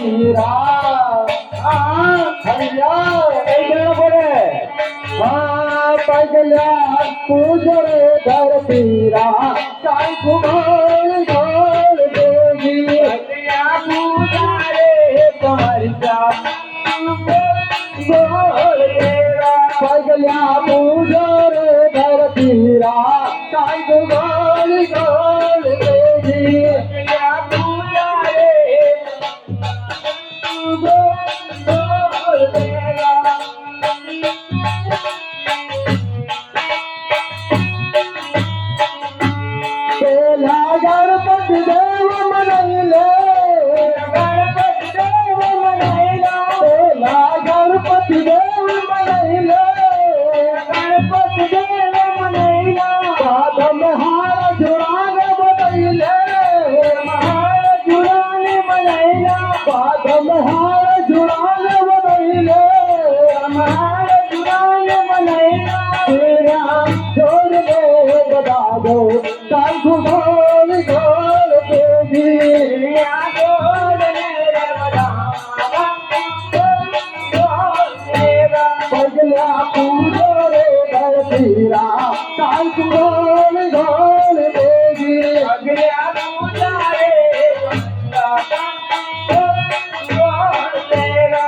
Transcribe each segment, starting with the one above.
પીરા હરિયા કઈ જણા બોલે પગલા પૂજો રે ધરતીરા કાઈ કુમાર ગોળ દેવી હરિયા પૂજા રે તમારી ગોળ દેવા પગલા પૂજો રે ધરતીરા કાઈ કુમાર ગોળ દેવી હરિયા પૂજા રે गणपति देव मनाइले गणपति देव मनाइला गणपति देव मनाइले गणपति देव मनाइला बादम हार जुड़ान बनाइले महार जुड़ान मनाइला बादम हार जुड़ान बनाइले महार जुड़ान मनाइला तेरा छोड़ दे बता दो तांगो गोल गोल बेबी या गोल मेरे बड़ा गोल मेरा पगला पूरो रे धरतीरा तांगो गोल गोल बेबी पगला पूजा रे गोल मेरा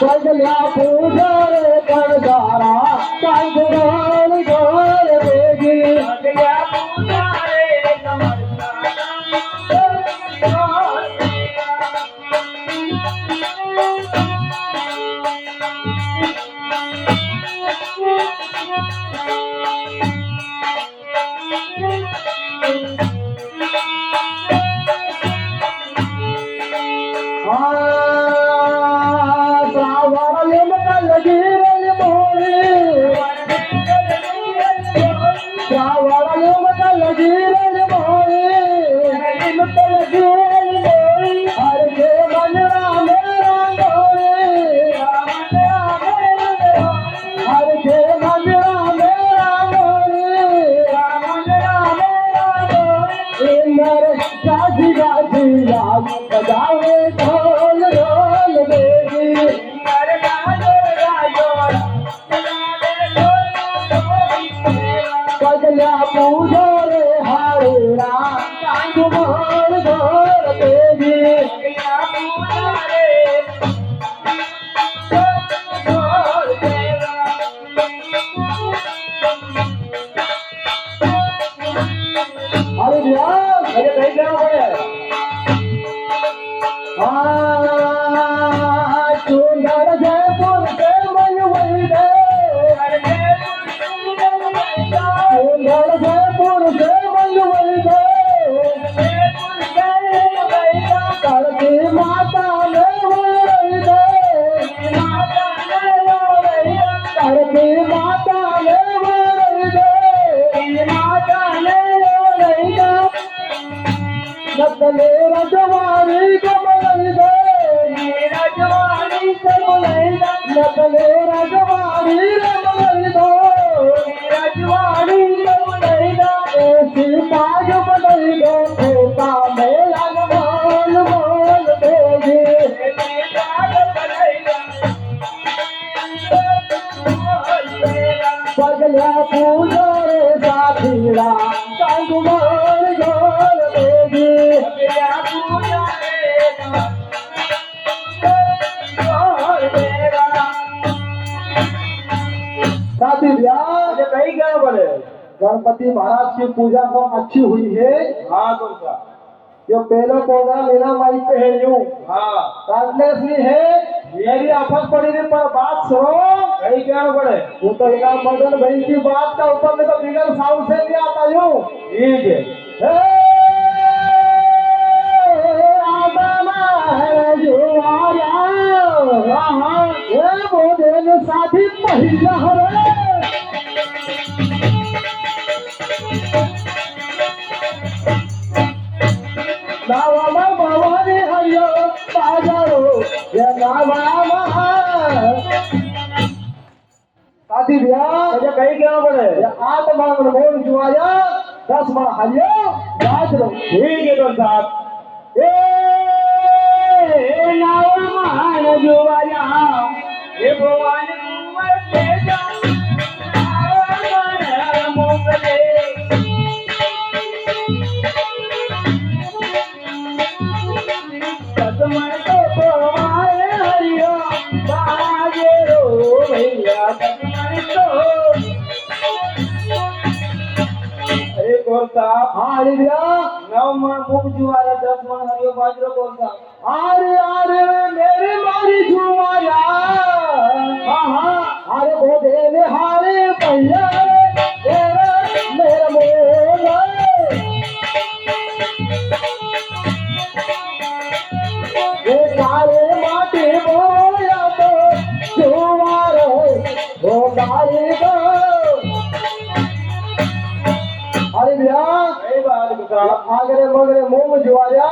पगला पूजा रे करदारा काई गोल गोल बेगी पगला पूजा रे पूजो रे हारे राम गोर गोर देवी पूजा रे गोर देवा अरे भैया मुझे कहीं जाना पड़े सुंदर जयपुर से मयूरी दे सुंदर जयपुर से मयूरी दे करती माता ने मयूरी दे करती माता ने मयूरी दे नकले रजवाड़ी कमलई दे नकले रजवाड़ी कमलई दो ऐसी बाज बनई दो खेता मेला मोल मोल देगी पगला पूजा रे साथीरा कंग मोल गोल देगी साथी भैया मुझे कहीं जाना पड़े गणपति महाराज की पूजा तो अच्छी हुई है हाँ कौन सा जो पहला पौधा मीना माई पे है यूं हाँ काटनेसली है मेरी आफत पड़ी थी पर बात सुनो कहीं जाना पड़े वो तो इनाम मदन भाई की बात का ऊपर में तो बिगड़ साउंड से नहीं आता यूं ठीक है हे आदमा है जो आया ये बोधन साथी पहिला हरे नावा भवानी हरियो बाजारो ये नावा साथी भैया मुझे कहीं जाना पड़े ये 8 मांगन मोल जुआया 10 मां हरियो बाजरो ठीक है कौन साहब ए नावा मान जुआया ये भगवान कुंवर के जान मोगले कदमर तो भवाए हरियो बाजरो भैया कदमर तो अरे कौन साहब हारी भैया 9 मन मुख जुआरा 10 मन हरियो बाजरो कौन साहब आरे आरे मेरे मारी जुआया अरे बोधे ने हारे भैया तेरा मेरा मोला ये काले माटी बोया तो जुआरो हो गाई दो अरे भैया सही बात है साहब आगरे मगरे मुंह में जुआया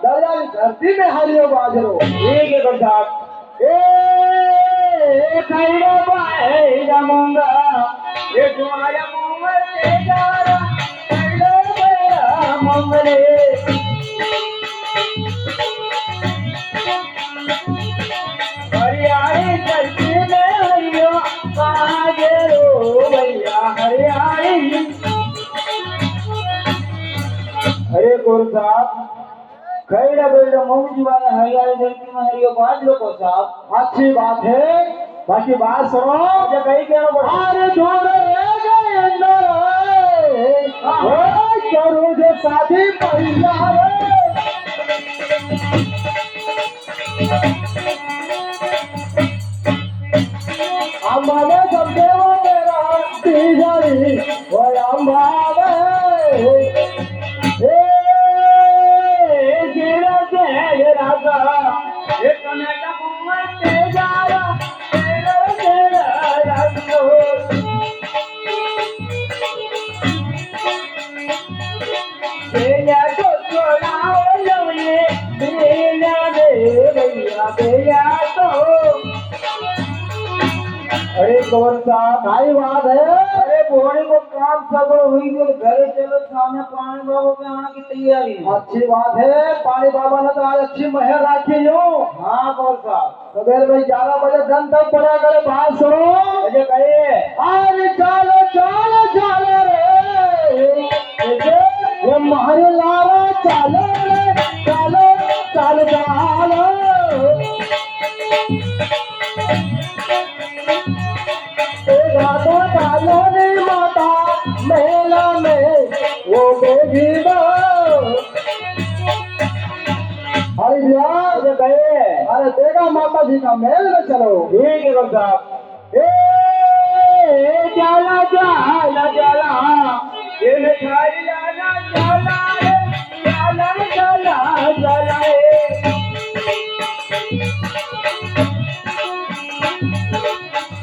दरिया की धरती में हरियो बाजरो ठीक है कौन साहब ए खैरो बाए जमुंगा ये जुआरा कुंवर के जान खैरो बेरा मंगले हरियाणी धरती में हरियो बाजरो भैया हरियाणी अरे कौन साहब खैरा बेड़ा मुख जुआरा हरियाणी धरती में हरियो बाजरो कौन साहब अच्छी बात है बाकी बात सुनो मुझे कहीं जाना पड़े अरे थोड़े गए अंदर करो जो शादी पहिला रे अम्बावे जब देवा मेरा तीजरी वो अम्बावे ए गिरा जय राजा ये कनेटा कुंवर के जारा तेरा तेरा राजो बेया तो छोड़ाओ लवने बेया दे भैया बेया तो अरे कौन साहब भाई बात है अरे बोड़ी को काम सब हुई तो घरे चलो सामने पानी बाबू पे आने की तैयारी है। अच्छी बात है पानी बाबा ने तो आज अच्छी मेहर राखी हो हाँ कौन साहब सवेर में 11 बजे दिन तक पड़ा करे बात सुनो मुझे कहिए अरे चलो चलो चलो रे ये महरे लावा चलो रे चलो चलो चलो रातों कालो ने माता मेला में वो बेगी माता जी का महल में चलो। ठीक है कौर साहब। जाला जाला जाला ये मिठाई लाना जाला जाला जाला जाला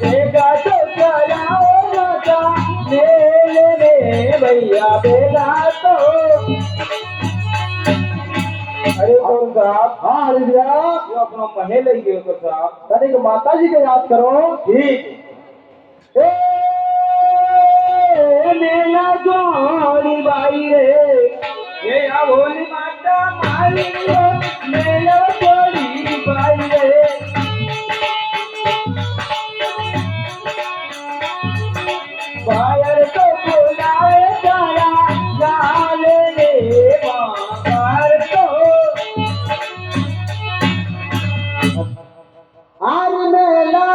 बेगा तो चलाओ माता मेले में भैया बेगा तो। अरे कौर साहब, हाँ हरि भैया, जो अपना महल है ये कौर साहब। तनिक माता जी को याद करो। ठीक। मेला जोड़ी बाई रे ये या भोली माता मारी रे मेला जोड़ी बाई रे बायर तो बुलाए जाला जाले रे बायर तो। आज मेला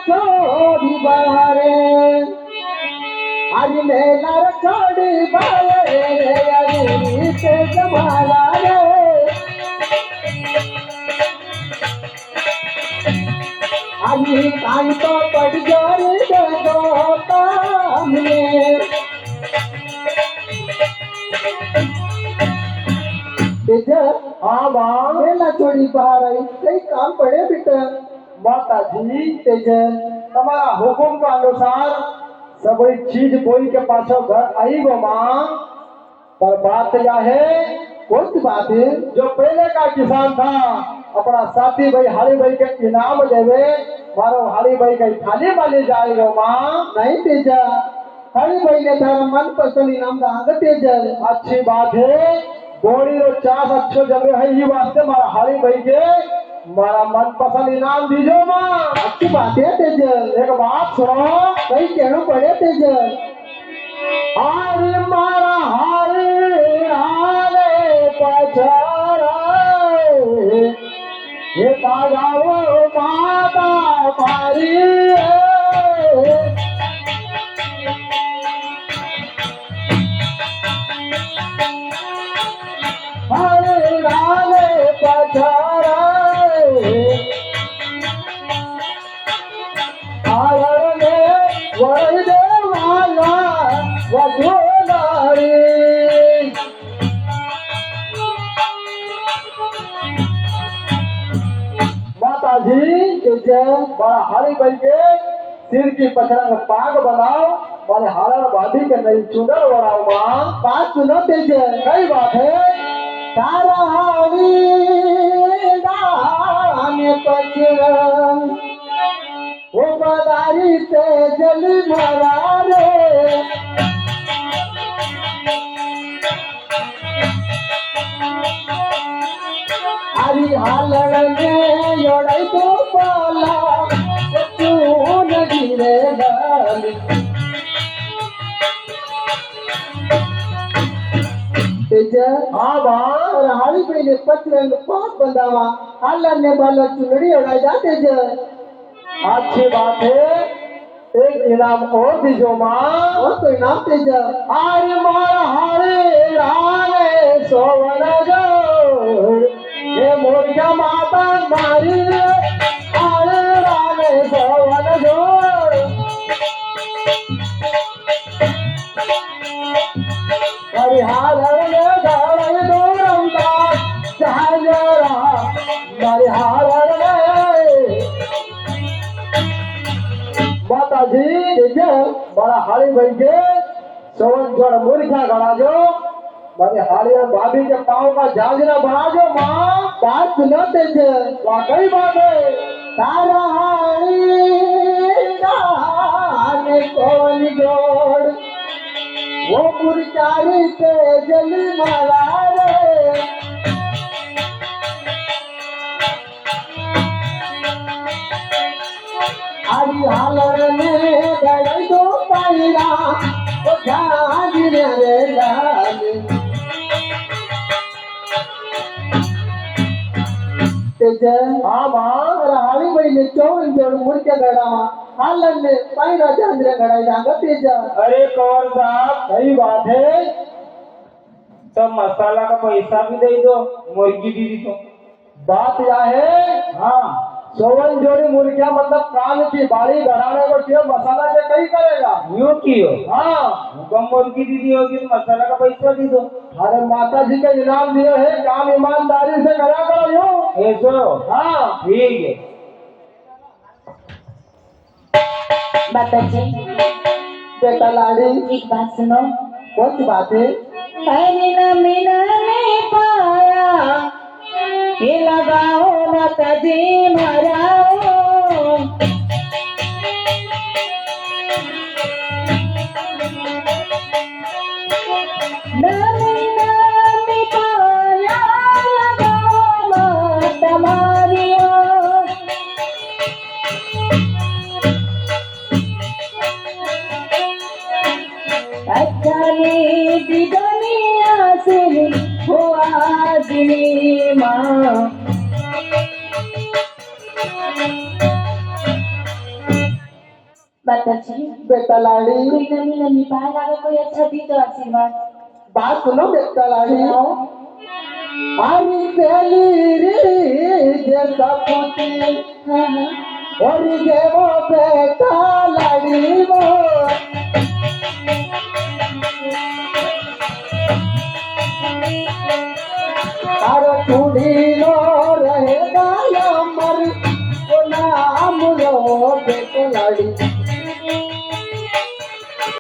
छोड़ी बारे, आज मेला छोड़ी बारे अरे से जमाला रे। आज कान तो पड़ जोरे दो काम में हाँ माँ, मेला छोड़ी बाहर आई, कई काम पड़े बेटा। माता जी तेज तुम्हारा हुकुम के अनुसार सब चीज बोई के पाछो घर आई गो माँ। पर बात यह है, कौन सी बात है? जो पहले का किसान था अपना साथी भाई हरी भाई के इनाम देवे मारो हरी भाई के थाली वाली जाएगा माँ। नहीं तेजा, हरी भाई ने थारा मन पसंद इनाम दांगा तेजा। अच्छी बात है, बोड़ी रो चास अच्छो जमे है ये वास्ते मारा हरी भाई के मारा मन पसंद इनाम दीजो माँ। अच्छी बात है तेजा। एक बात सुनो, कई कहना पड़े तेजा। हरी मारा हरी हारे पछारा ये ताजाओ माता मारी हरे राले पछारा आवर में वही देवाला वजोलारी। माता जी तेजा बड़ा हरी भाई के सिर की पचरंग पाग बनाओ मारे हारण भाभी के नई चुनर बनाओ माँ। बात सुनो तेजा। कई बात है, तारा हरी दान पचरंग वो बदारी ते जल भरा रे। हरी हालण में योड़ाई तो पाला तू नदी रे गाली। तेजा हाँ माँ। और हाली भाई ने पचरंग पाक बंधावा हालण ने बाला चुनड़ी उड़ाई जाते जा। अच्छी बात है, एक इनाम और दीजो माँ। और कोई नाम तेजा। हरे मारा हरे राले सोवन जोड़ ये मोरिया माता मारी हरे राले सोवन जोड़। हरिहार में गड़े दूरंता चाहरा हरिहार में। माता जी तेजा बड़ा हाली भाई के सोवन जोड़ मूर्खा गड़ा जो मारे हाली और भाभी के पाँव का झांझरा बना जो माँ। बात सुनो तेजा। वाकई बात है, तारा हारी दान कौन जोड़ वो पुरचारी ते जल मारा रे। हरी हालर में गड़े दो पायरा वो झांझ रे लाल। तेजा हाँ माँ। और हाली भाई ने चौवन जोड़ मुड़ के गड़ावा हालन ने पायरा झांझरा गड़ाई जागा तेजा। अरे कौर साहब सही बात है, सब मसाला का पैसा भी दे दो मुर्गी भी दी दो। बात यह है हाँ सोवन जोड़ी मुर्गिया मतलब कान की बाड़ी गड़ाने को क्यों मसाला के कई करेगा यूं कियो हाँ कम मुर्गी दीदी होगी तो मसाला का पैसा दी दो अरे माता जी का इनाम दिए है काम ईमानदारी से करा करो यूं ऐसो हाँ ठीक है माताजी बेटा लाड़ी एक बात सुनो कौन सी बात है अरे न मैंने पाया ये लगाओ माताजी मराओ मैंने पाया लगाओ माता मारियो अच्छाने दी दुनिया से हो आदमी माँ माताजी बेटा लाड़ी कोई नमी नमी बाहर आगे कोई अच्छा दी तो आशीर्वाद बात सुनो बेटा लाड़ी सुनाओ हरी तेली री जैसा पुती हाँ हाँ और ये वो बेटा लाड़ी वो तारो चूड़ी लो रहेगा या मर को नाम लो बेटा लाड़ी